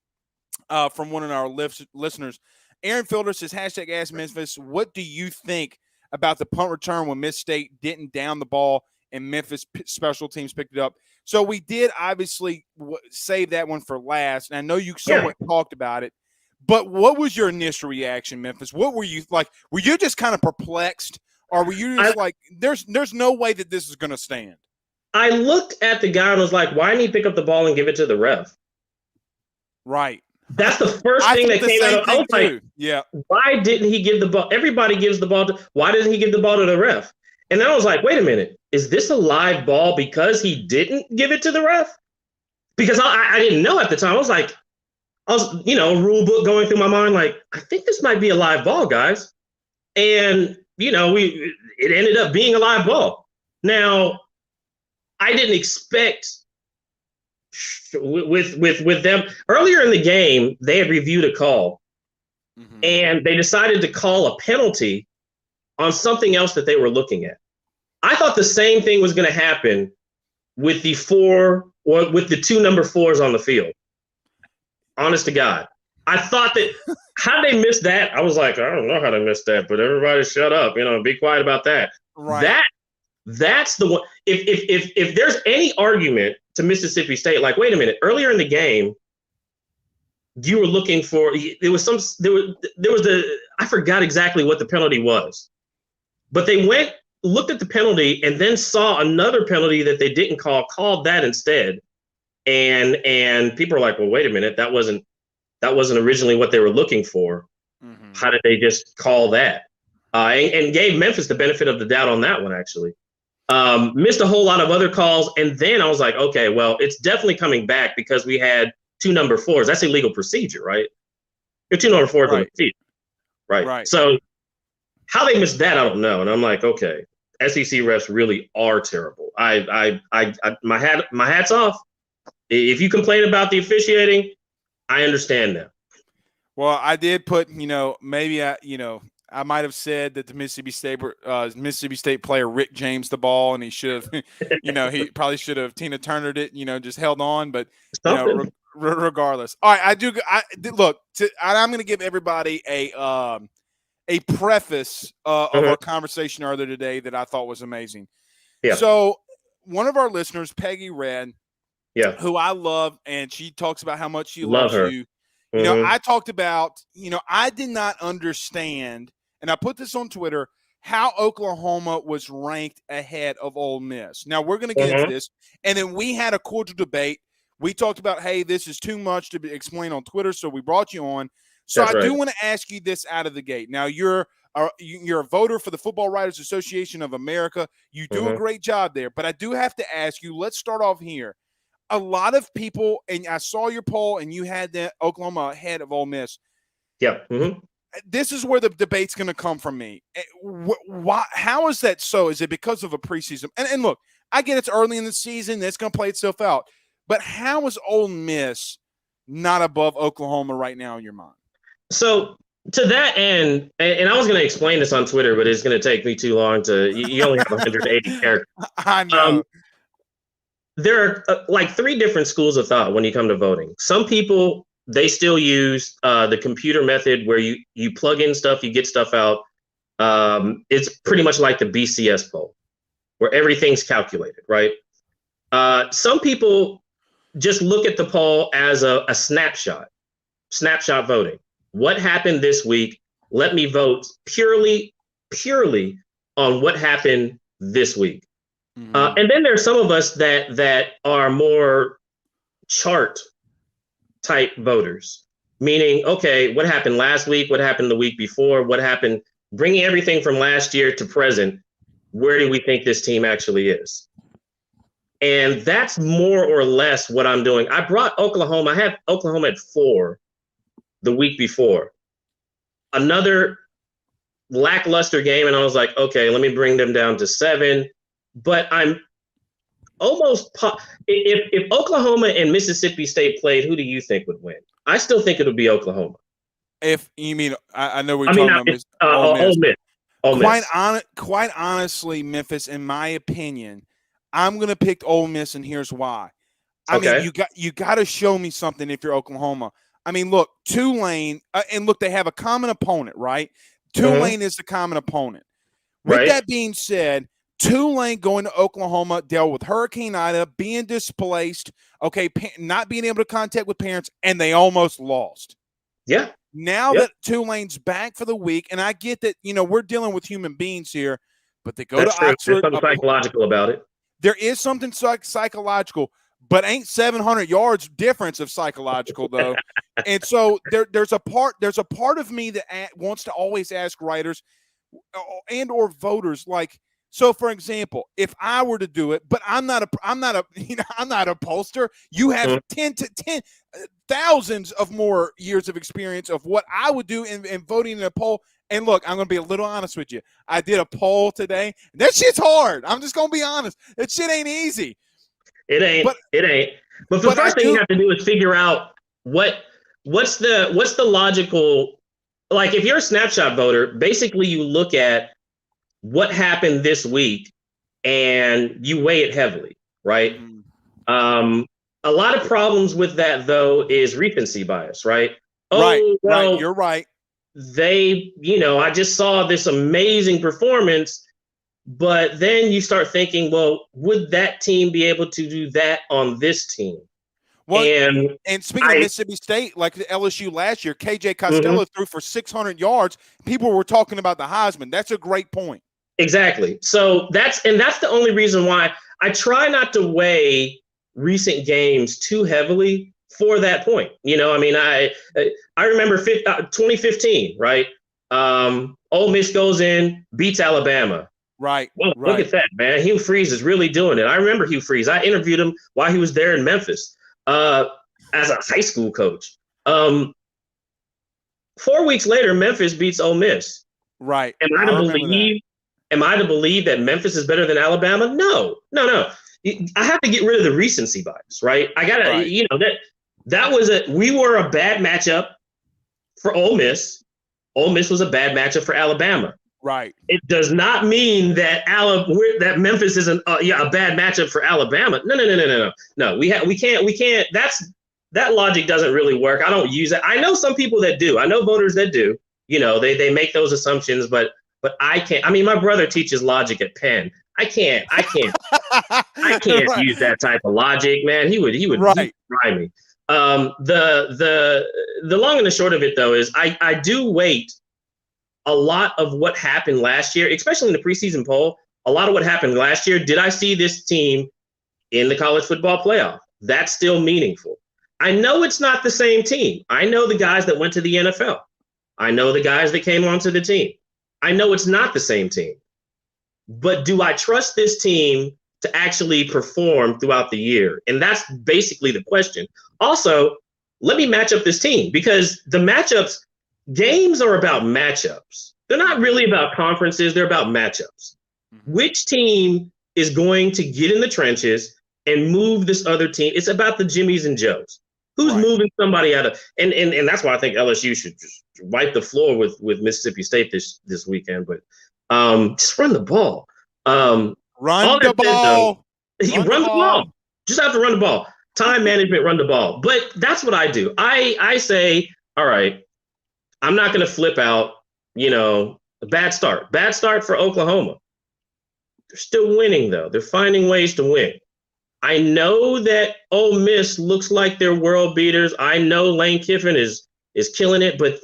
from one of our listeners. Aaron Fielder says, hashtag Ask Memphis, what do you think about the punt return when Miss State didn't down the ball and Memphis special teams picked it up? So we did obviously save that one for last, and I know you somewhat talked about it, but what was your initial reaction, Memphis? What were you like? Were you just kind of perplexed, or were you just like, there's no way that this is going to stand? I looked at the guy and was like, why didn't he pick up the ball and give it to the ref? Right. That's the first thing that came out. I was like, yeah. Why didn't he give the ball? Everybody gives the ball to. Why didn't he give the ball to the ref? And then I was like, wait a minute, is this a live ball because he didn't give it to the ref? Because I didn't know at the time. I was, rule book going through my mind, like, I think this might be a live ball, guys. And, it ended up being a live ball. Now, I didn't expect with them earlier in the game, they had reviewed a call and they decided to call a penalty on something else that they were looking at. I thought the same thing was going to happen with the two number 4s on the field. Honest to God. I thought that how they missed that. I was like, I don't know how they missed that, but everybody shut up, be quiet about that. Right. That's the one. If there's any argument to Mississippi State, like, wait a minute, earlier in the game, you were looking for, I forgot exactly what the penalty was, but they looked at the penalty and then saw another penalty that they didn't called that instead. And people are like, well, wait a minute, that wasn't originally what they were looking for. Mm-hmm. How did they just call that? And gave Memphis the benefit of the doubt on that one, actually. Missed a whole lot of other calls. And then I was like, okay, well, it's definitely coming back because we had two number 4s. That's illegal procedure, right? You're two number 4s on the field. Right. So how they missed that, I don't know. And I'm like, okay, SEC refs really are terrible. My hat's off. If you complain about the officiating, I understand that. Well, I did put, maybe I might have said that the Mississippi State player Rick James the ball, and he should have, he probably should have Tina Turnered it, just held on. But regardless, all right, I'm going to give everybody a preface of our conversation earlier today that I thought was amazing. Yeah. So one of our listeners, Peggy Red, who I love, and she talks about how much she loves you. I talked about, I did not understand, and I put this on Twitter, how Oklahoma was ranked ahead of Ole Miss. Now, we're going to get into this, and then we had a cordial debate. We talked about, hey, this is too much to explain on Twitter, so we brought you on. So I do want to ask you this out of the gate. Now, you're a voter for the Football Writers Association of America. You do a great job there, but I do have to ask you, let's start off here. A lot of people, and I saw your poll, and you had the Oklahoma ahead of Ole Miss. Yeah. This is where the debate's going to come from me. Why? How is that so? Is it because of a preseason? And look, I get it's early in the season. It's going to play itself out. But how is Ole Miss not above Oklahoma right now in your mind? So to that end, and I was going to explain this on Twitter, but it's going to take me too long you only have 180 characters. I know. There are like 3 different schools of thought when you come to voting. Some people, they still use the computer method where you plug in stuff, you get stuff out. It's pretty much like the BCS poll where everything's calculated, right? Some people just look at the poll as a snapshot voting. What happened this week? Let me vote purely on what happened this week. And then there's some of us that are more chart type voters, meaning, okay, what happened last week? What happened the week before? What happened? Bringing everything from last year to present, where do we think this team actually is? And that's more or less what I'm doing. I brought Oklahoma. I had Oklahoma at 4 the week before. Another lackluster game, and I was like, okay, let me bring them down to 7. But I'm almost if Oklahoma and Mississippi State played, who do you think would win? I still think it would be Oklahoma. If you mean, I know we're talking about Ole Miss. Quite honestly, Memphis, in my opinion, I'm going to pick Ole Miss, and here's why. I mean, you got to show me something if you're Oklahoma. I mean, look, Tulane, and look, they have a common opponent, right? Tulane is the common opponent. With that being said, Tulane going to Oklahoma dealt with Hurricane Ida, being displaced, okay, not being able to contact with parents, and they almost lost. Yeah. Now that Tulane's back for the week, and I get that, we're dealing with human beings here, but they go to Oxford. There's something psychological about it. There is something psychological, but ain't 700 yards difference of psychological though. And so there's a part of me that wants to always ask writers and or voters, like, so for example, if I were to do it, but I'm not a pollster. You have 10 thousands of more years of experience of what I would do in voting in a poll. And look, I'm going to be a little honest with you. I did a poll today. That shit's hard. I'm just going to be honest. That shit ain't easy. It ain't. But the first thing you have to do is figure out what's the logical, like if you're a snapshot voter, basically you look at what happened this week and you weigh it heavily, right? A lot of problems with that though is recency bias, right? Right. You're right. I just saw this amazing performance, but then you start thinking, well, would that team be able to do that on this team? Well, and speaking of Mississippi State, like the LSU last year, KJ Costello threw for 600 yards. People were talking about the Heisman. That's a great point. Exactly. So that's the only reason why I try not to weigh recent games too heavily for that point. I remember 2015, right? Ole Miss goes in, beats Alabama. Right. Well, look at that, man. Hugh Freeze is really doing it. I remember Hugh Freeze. I interviewed him while he was there in Memphis as a high school coach. 4 weeks later, Memphis beats Ole Miss. Right. Am I to believe that Memphis is better than Alabama? No. I have to get rid of the recency bias, right? I gotta, we were a bad matchup for Ole Miss. Ole Miss was a bad matchup for Alabama. Right. It does not mean that that Memphis is a bad matchup for Alabama. No. We can't. That logic doesn't really work. I don't use it. I know some people that do. I know voters that do. They make those assumptions, but I can't. I mean, my brother teaches logic at Penn. I can't use that type of logic, man. He would try me. The long and the short of it though is I do weight a lot of what happened last year, especially in the preseason poll. A lot of what happened last year. Did I see this team in the college football playoff? That's still meaningful. I know it's not the same team. I know the guys that went to the NFL. I know the guys that came onto the team. I know it's not the same team. But do I trust this team to actually perform throughout the year? And that's basically the question. Also, let me match up this team, because games are about matchups. They're not really about conferences. They're about matchups. Which team is going to get in the trenches and move this other team? It's about the Jimmies and Joes. Who's moving somebody out of, and that's why I think LSU should just wipe the floor with Mississippi State this weekend. But just run the ball. Run the ball. Just have to run the ball. Time management, run the ball. But that's what I do. I say, all right, I'm not going to flip out, a bad start. Bad start for Oklahoma. They're still winning, though. They're finding ways to win. I know that Ole Miss looks like they're world beaters. I know Lane Kiffin is killing it, but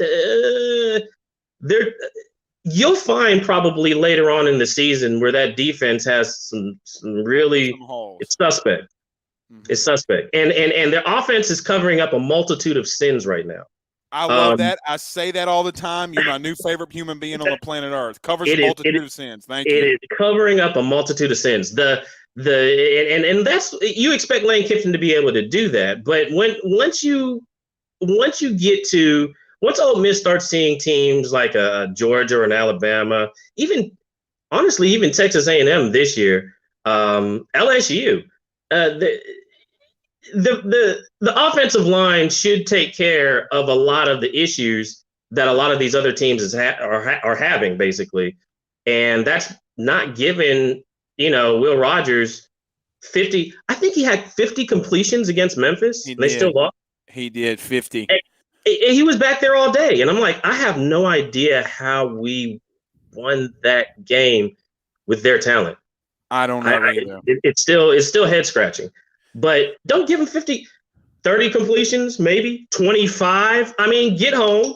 you'll find probably later on in the season where that defense has some really, it's suspect. It's suspect. And their offense is covering up a multitude of sins right now. I love that. I say that all the time. You're my new favorite human being on the planet Earth. Covers a multitude of sins. Thank you. It is covering up a multitude of sins. And that's, you expect Lane Kiffin to be able to do that, but once Ole Miss starts seeing teams like a Georgia or an Alabama, even Texas A&M this year, LSU, the offensive line should take care of a lot of the issues that a lot of these other teams are having, basically, and that's not given Will Rogers 50. I think he had 50 completions against Memphis. They still lost. He did 50. And he was back there all day, and I'm like, I have no idea how we won that game with their talent. I don't know either. It's still head scratching. But don't give him 50, 30 completions, maybe 25. I mean, get home,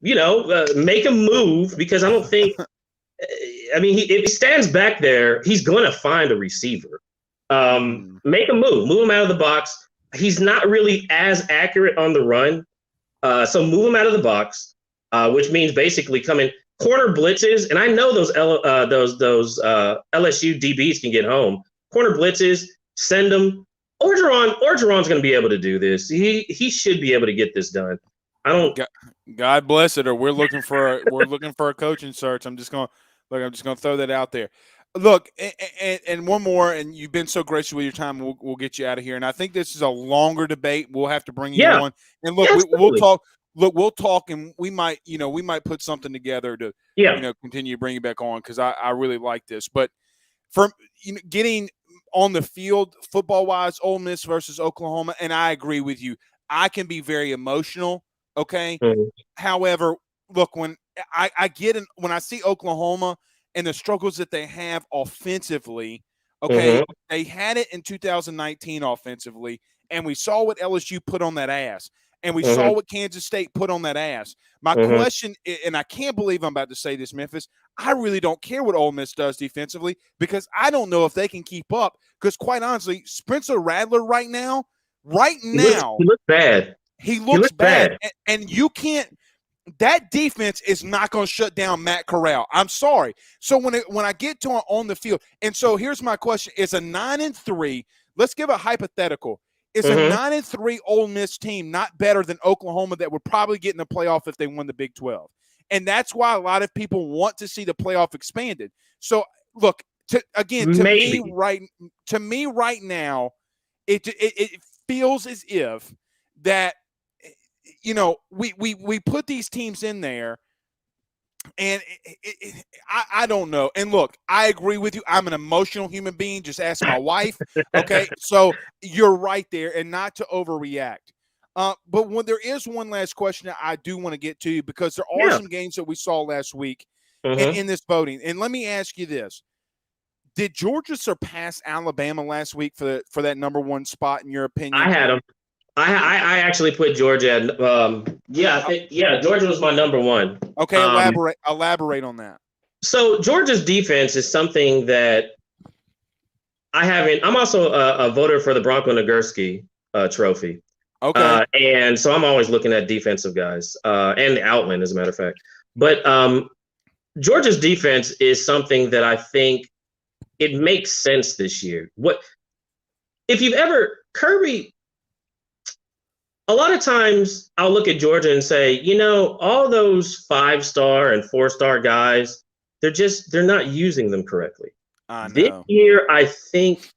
make him move, because I don't think if he stands back there, he's going to find a receiver. Make him move him out of the box. He's not really as accurate on the run. So move him out of the box, which means basically coming corner blitzes. And I know those LSU DBs can get home. Corner blitzes, send them. Orgeron's going to be able to do this. He should be able to get this done. God bless it. Or we're looking for a coaching search. I'm just going to throw that out there. Look, and one more, and you've been so gracious with your time. We'll get you out of here. And I think this is a longer debate. We'll have to bring you on. And look, we'll talk. Look, we'll talk, and we might put something together to continue to bring you back on, because I really like this. But from getting on the field, football-wise, Ole Miss versus Oklahoma, and I agree with you. I can be very emotional, okay? Mm-hmm. However, look, when I when I see Oklahoma and the struggles that they have offensively, okay, they had it in 2019 offensively, and we saw what LSU put on that ass, and we saw what Kansas State put on that ass. My question, and I can't believe I'm about to say this, Memphis, I really don't care what Ole Miss does defensively, because I don't know if they can keep up. Because quite honestly, Spencer Rattler right now, he looks bad. He looks bad. And you can't – that defense is not going to shut down Matt Corral. I'm sorry. So when I get to on the field – and so here's my question. Is a 9-3 – let's give a hypothetical. Is a 9-3 Ole Miss team not better than Oklahoma that would probably get in the playoff if they won the Big 12? And that's why a lot of people want to see the playoff expanded. So, look, to me right now, it feels as if that, we put these teams in there, and I don't know. And look, I agree with you. I'm an emotional human being. Just ask my wife. Okay, so you're right there, and not to overreact. But when there is one last question that I do want to get to, because there are some games that we saw last week in this voting. And let me ask you this. Did Georgia surpass Alabama last week for that number one spot, in your opinion? I had them. I actually put Georgia at Georgia was my number one. Okay, elaborate on that. So Georgia's defense is something that I'm also a voter for the Bronco Nagurski trophy. Okay. And so I'm always looking at defensive guys, and Outland, as a matter of fact. But Georgia's defense is something that I think it makes sense this year. Kirby, a lot of times I'll look at Georgia and say, all those 5-star and 4-star guys, they're not using them correctly. This year, I think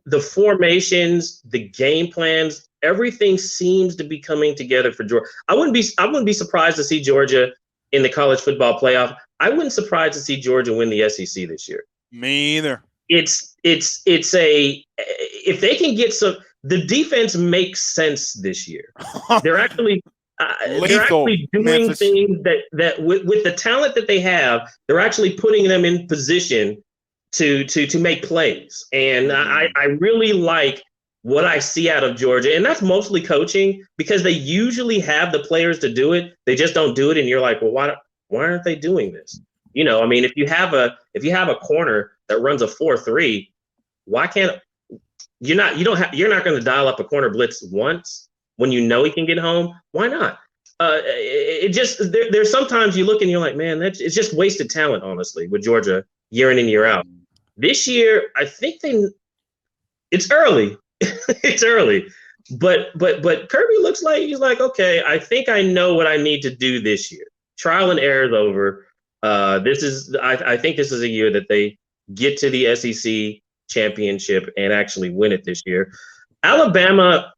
the formations, the game plans, everything seems to be coming together for Georgia. I wouldn't be surprised to see Georgia in the college football playoff. I wouldn't surprised to see Georgia win the SEC this year. Me either. If they can get the defense makes sense this year. They're actually doing Memphis. Things that with the talent that they have, they're actually putting them in position to make plays. And I really like what I see out of Georgia. And that's mostly coaching, because they usually have the players to do it. They just don't do it. And you're like, well, why aren't they doing this? If you have a corner that runs a 4-3, why can't you're not going to dial up a corner blitz once when you know he can get home. Why not? It just there's sometimes you look and you're like, man, it's just wasted talent, honestly, with Georgia year in and year out. This year, I think it's early. It's early. But Kirby looks like he's like, okay, I think I know what I need to do this year. Trial and error is over. I think this is a year that they get to the SEC championship and actually win it this year. Alabama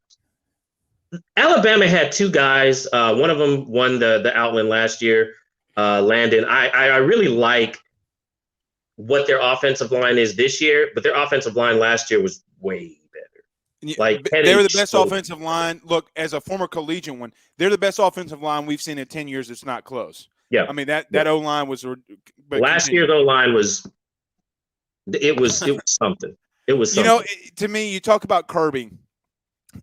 had two guys. One of them won the Outland last year. Landon. I really like what their offensive line is this year, but their offensive line last year was way better. Like they were the best offensive line. Look, as a former collegiate one, they're the best offensive line we've seen in 10 years. It's not close. Yeah, I mean that O-line was. Last year's O-line was. It was something. It was something. To me, you talk about Kirby,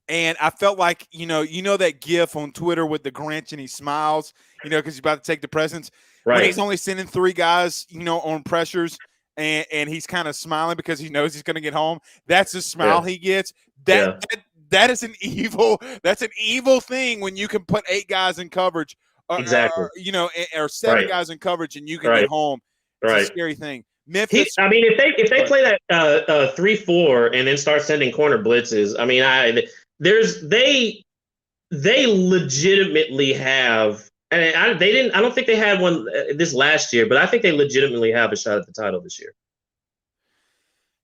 and I felt like you know that GIF on Twitter with the Grinch and he smiles, because he's about to take the presents. Right. When he's only sending 3 guys, on pressures. And he's kind of smiling because he knows he's going to get home. That's the smile he gets. That is an evil thing when you can put 8 guys in coverage, exactly. Or 7 guys in coverage, and you can get home. It's a scary thing. Memphis. If they play that 3-4 and then start sending corner blitzes, they legitimately have. And I don't think they had one this last year, but I think they legitimately have a shot at the title this year.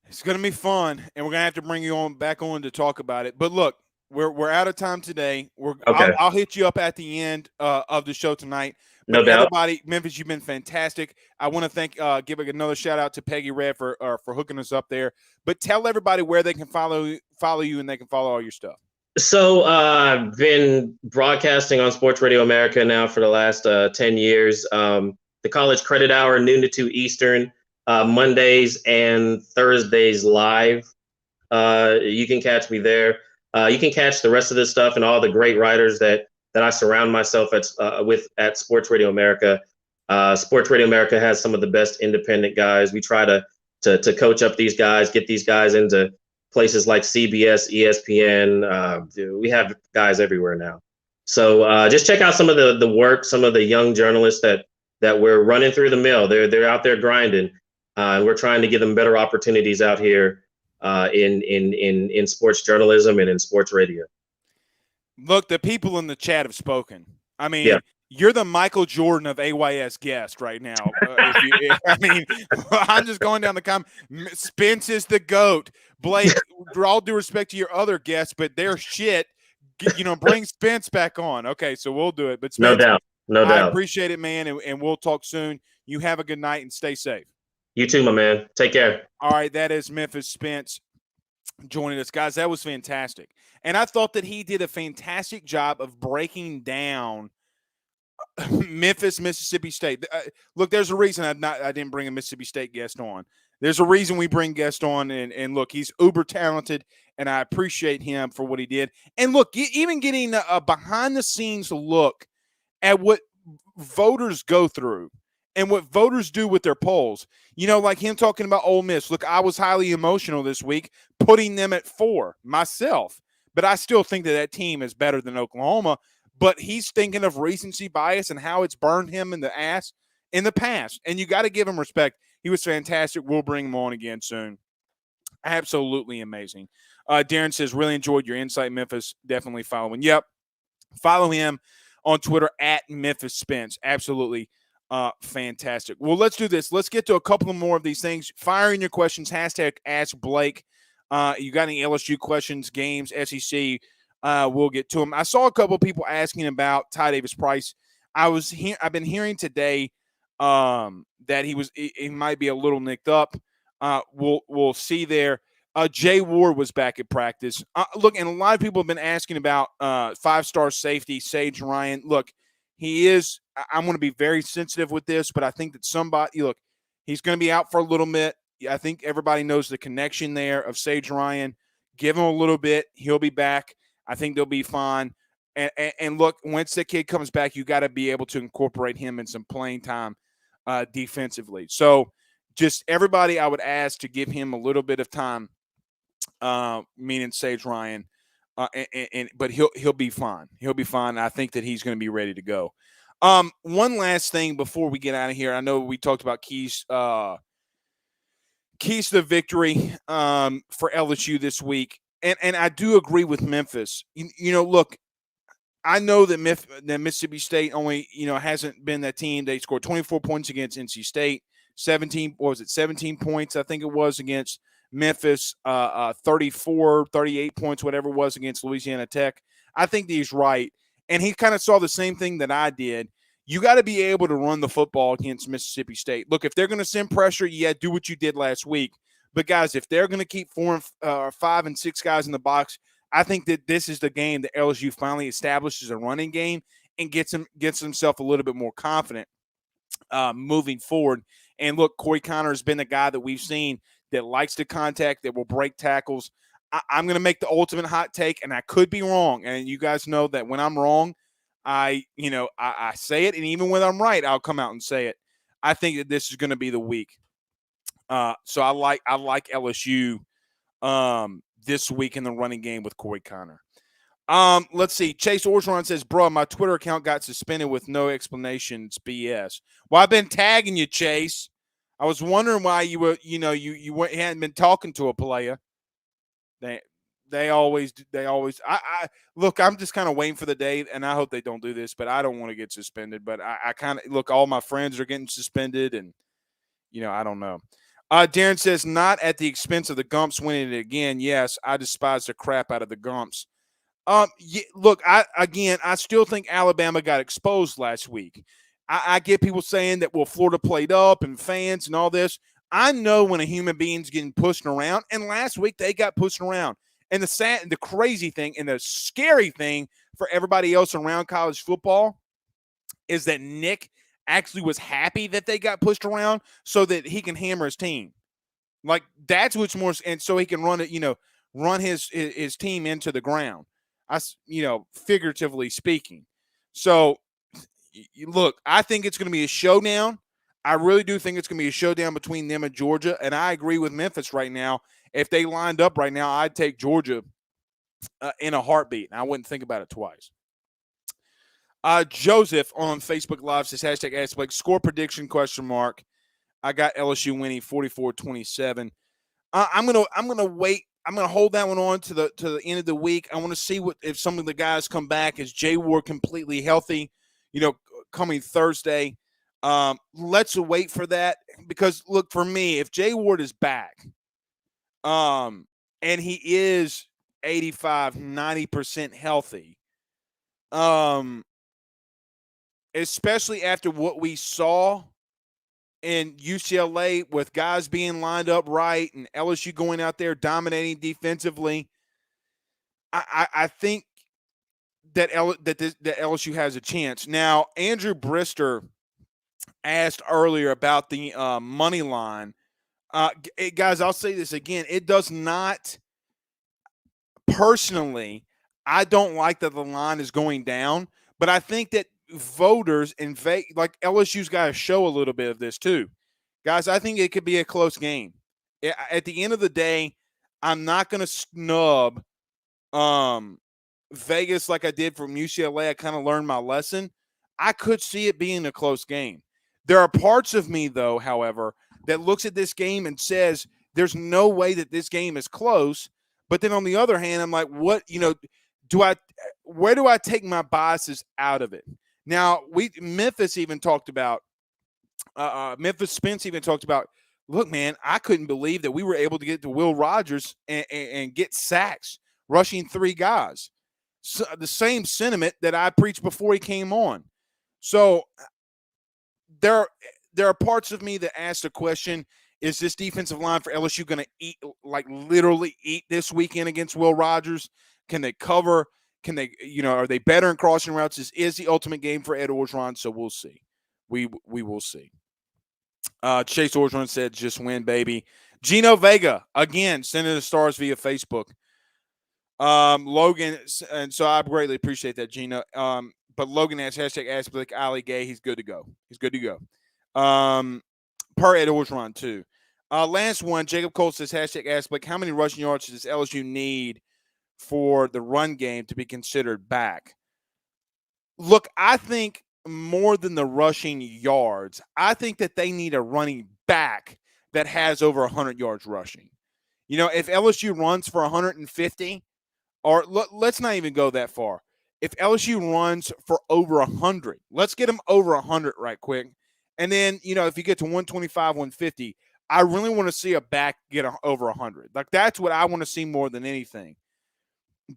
It's going to be fun, and we're going to have to bring you back on to talk about it. But look, we're out of time today. I'll hit you up at the end of the show tonight. But no doubt. Everybody, Memphis, you've been fantastic. I want to give another shout out to Peggy Red for hooking us up there. But tell everybody where they can follow you and they can follow all your stuff. So I've been broadcasting on Sports Radio America now for the last 10 years. The College Credit Hour, noon to 2 Eastern, Mondays and Thursdays live. You can catch me there. You can catch the rest of this stuff and all the great writers that I surround myself at Sports Radio America. Sports Radio America has some of the best independent guys. We try to coach up these guys, get these guys into places like CBS, ESPN. We have guys everywhere now. So just check out some of the work, some of the young journalists that we're running through the mill. They're out there grinding, and we're trying to give them better opportunities out here in sports journalism and in sports radio. Look, the people in the chat have spoken. I mean, you're the Michael Jordan of AYS guest right now. I'm just going down the comment. Spence is the GOAT. Blake, with all due respect to your other guests, but they're shit. Bring Spence back on. Okay, so we'll do it. But Spence, no doubt. I appreciate it, man, and we'll talk soon. You have a good night and stay safe. You too, my man. Take care. All right, that is Memphis Spence joining us. Guys, that was fantastic. And I thought that he did a fantastic job of breaking down Memphis, Mississippi State. Look, there's a reason I didn't bring a Mississippi State guest on. There's a reason we bring guests on, and look, he's uber talented, and I appreciate him for what he did. And look, even getting a behind-the-scenes look at what voters go through and what voters do with their polls. Like him talking about Ole Miss. Look, I was highly emotional this week, putting them at 4 myself, but I still think that team is better than Oklahoma. But he's thinking of recency bias and how it's burned him in the ass in the past. And you got to give him respect. He was fantastic. We'll bring him on again soon. Absolutely amazing. Darren says, really enjoyed your insight, Memphis. Definitely following. Yep. Follow him on Twitter at Memphis Spence. Absolutely fantastic. Well, let's do this. Let's get to a couple more of these things. Fire in your questions. Hashtag Ask Blake. You got any LSU questions, games, SEC? We'll get to them. I saw a couple of people asking about Ty Davis Price. I've been hearing today that he might be a little nicked up. We'll see there. Jay Ward was back at practice. Look, and a lot of people have been asking about 5-star safety Sage Ryan. Look, he is. I'm going to be very sensitive with this, but I think that he's going to be out for a little bit. I think everybody knows the connection there of Sage Ryan. Give him a little bit. He'll be back. I think they'll be fine. And look, once the kid comes back, you got to be able to incorporate him in some playing time defensively. So just everybody I would ask to give him a little bit of time meaning Sage Ryan. But he'll be fine. He'll be fine. I think that he's going to be ready to go. One last thing before we get out of here. I know we talked about keys to the victory for LSU this week, and I do agree with Memphis. Look, I know that Mississippi State only hasn't been that team. They scored 24 points against NC State, 17 points I think it was against Memphis, 34, 38 points, whatever it was against Louisiana Tech. I think that he's right. And he kind of saw the same thing that I did. You got to be able to run the football against Mississippi State. Look, if they're going to send pressure, do what you did last week. But, guys, if they're going to keep 5 and 6 guys in the box, I think that this is the game that LSU finally establishes a running game and gets himself a little bit more confident moving forward. And, look, Corey Connor has been the guy that we've seen that likes to contact, that will break tackles. I'm going to make the ultimate hot take, and I could be wrong. And you guys know that when I'm wrong, I say it, and even when I'm right, I'll come out and say it. I think that this is going to be the week. So I like LSU this week in the running game with Corey Connor. Let's see. Chase Orgeron says, "Bro, my Twitter account got suspended with no explanation. It's BS." Well, I've been tagging you, Chase. I was wondering why you were, you hadn't been talking to a player. They always. Look, I'm just kind of waiting for the day, and I hope they don't do this, but I don't want to get suspended. But I kind of look. All my friends are getting suspended, and I don't know. Darren says, "Not at the expense of the Gumps winning it again." Yes, I despise the crap out of the Gumps. Look, I still think Alabama got exposed last week. I get people saying that, well, Florida played up and fans and all this. I know when a human being's getting pushed around, and last week they got pushed around. And the crazy thing and the scary thing for everybody else around college football is that Nick actually was happy that they got pushed around so that he can hammer his team. Like, that's what's more, and so he can run his team into the ground. Figuratively speaking. So, look, I think it's going to be a showdown. I really do think it's going to be a showdown between them and Georgia, and I agree with Memphis right now. If they lined up right now, I'd take Georgia in a heartbeat, and I wouldn't think about it twice. Joseph on Facebook Live says, #AskBlake, score prediction, ? I got LSU winning 44-27. I'm gonna wait. I'm going to hold that one on to the end of the week. I want to see if some of the guys come back. Is Jay Ward completely healthy, coming Thursday? Let's wait for that because, look, for me, if Jay Ward is back and he is 85, 90% healthy, especially after what we saw in UCLA with guys being lined up right and LSU going out there dominating defensively, I think that LSU has a chance. Now, Andrew Brister asked earlier about the money line. Guys, I'll say this again. It does not – personally, I don't like that the line is going down, but I think that voters and like LSU's got to show a little bit of this too. Guys, I think it could be a close game. At the end of the day, I'm not going to snub Vegas like I did from UCLA. I kind of learned my lesson. I could see it being a close game. There are parts of me, though, however, that looks at this game and says there's no way that this game is close. But then on the other hand, I'm like, where do I take my biases out of it? Now, Memphis even talked about Memphis Spence even talked about, look, man, I couldn't believe that we were able to get to Will Rogers and get sacks, rushing 3 guys. So, the same sentiment that I preached before he came on. So there are parts of me that ask the question, is this defensive line for LSU going to eat, like literally eat this weekend against Will Rogers? Can they cover? Can they, are they better in crossing routes? This is the ultimate game for Ed Orgeron, so we'll see. We will see. Chase Orgeron said, just win, baby. Gino Vega, again, sending the stars via Facebook. Logan, and so I greatly appreciate that, Gino. But Logan has #AskBlake Ali Gay. He's good to go. Per Ed Orgeron, too. Last one, Jacob Cole says, hashtag ask Blake, how many rushing yards does LSU need for the run game to be considered back? Look, I think more than the rushing yards, I think that they need a running back that has over 100 yards rushing. You know, if LSU runs for 150, or let's not even go that far. If LSU runs for over 100, let's get them over 100 right quick. And then, you know, if you get to 125, 150, I really want to see a back get over 100. Like, that's what I want to see more than anything.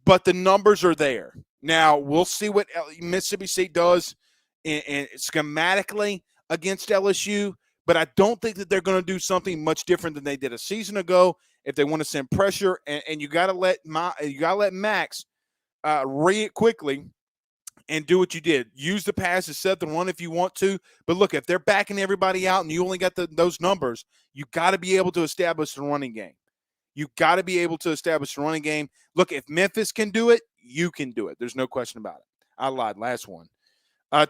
But the numbers are there. Now, we'll see what Mississippi State does in schematically against LSU, but I don't think that they're going to do something much different than they did a season ago. If they want to send pressure, and you got to let Max read it quickly and do what you did. Use the pass to set the run if you want to. But look, if they're backing everybody out and you only got those numbers, you got to be able to establish the running game. You got to be able to establish the running game. Look, if Memphis can do it, you can do it. There's no question about it. I lied. Last one.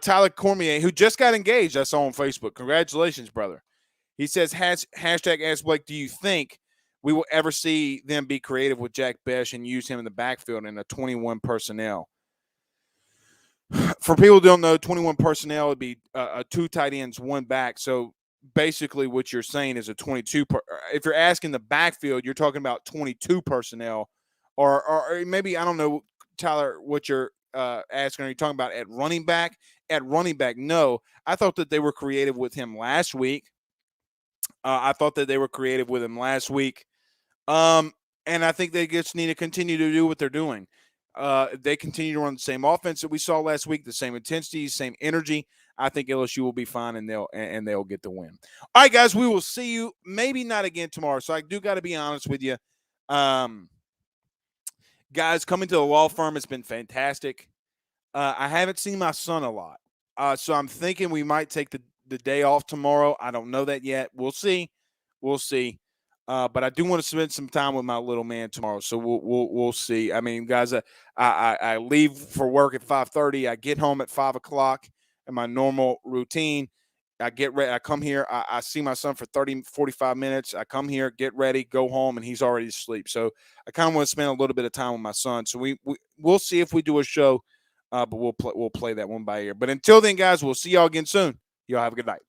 Tyler Cormier, who just got engaged, I saw on Facebook. Congratulations, brother. He says, hashtag ask Blake, do you think we will ever see them be creative with Jack Bech and use him in the backfield in a 21 personnel? For people who don't know, 21 personnel would be two tight ends, one back. So basically what you're saying is a 22. If you're asking the backfield, you're talking about 22 personnel. Or maybe, I don't know, Tyler, what you're asking. Are you talking about at running back? At running back, no. I thought that they were creative with him last week. And I think they just need to continue to do what they're doing. They continue to run the same offense that we saw last week, the same intensity, same energy. I think LSU will be fine, and they'll get the win. All right, guys, we will see you maybe not again tomorrow. So I do got to be honest with you. Guys, coming to the law firm has been fantastic. I haven't seen my son a lot. So I'm thinking we might take the day off tomorrow. I don't know that yet. We'll see. But I do want to spend some time with my little man tomorrow. So we'll see. I mean, guys, I leave for work at 5:30. I get home at 5 o'clock in my normal routine. I get ready. I come here. I see my son for 30, 45 minutes. I come here, get ready, go home, and he's already asleep. So I kind of want to spend a little bit of time with my son. So we'll see if we do a show, but we'll play that one by ear. But until then, guys, we'll see y'all again soon. Y'all have a good night.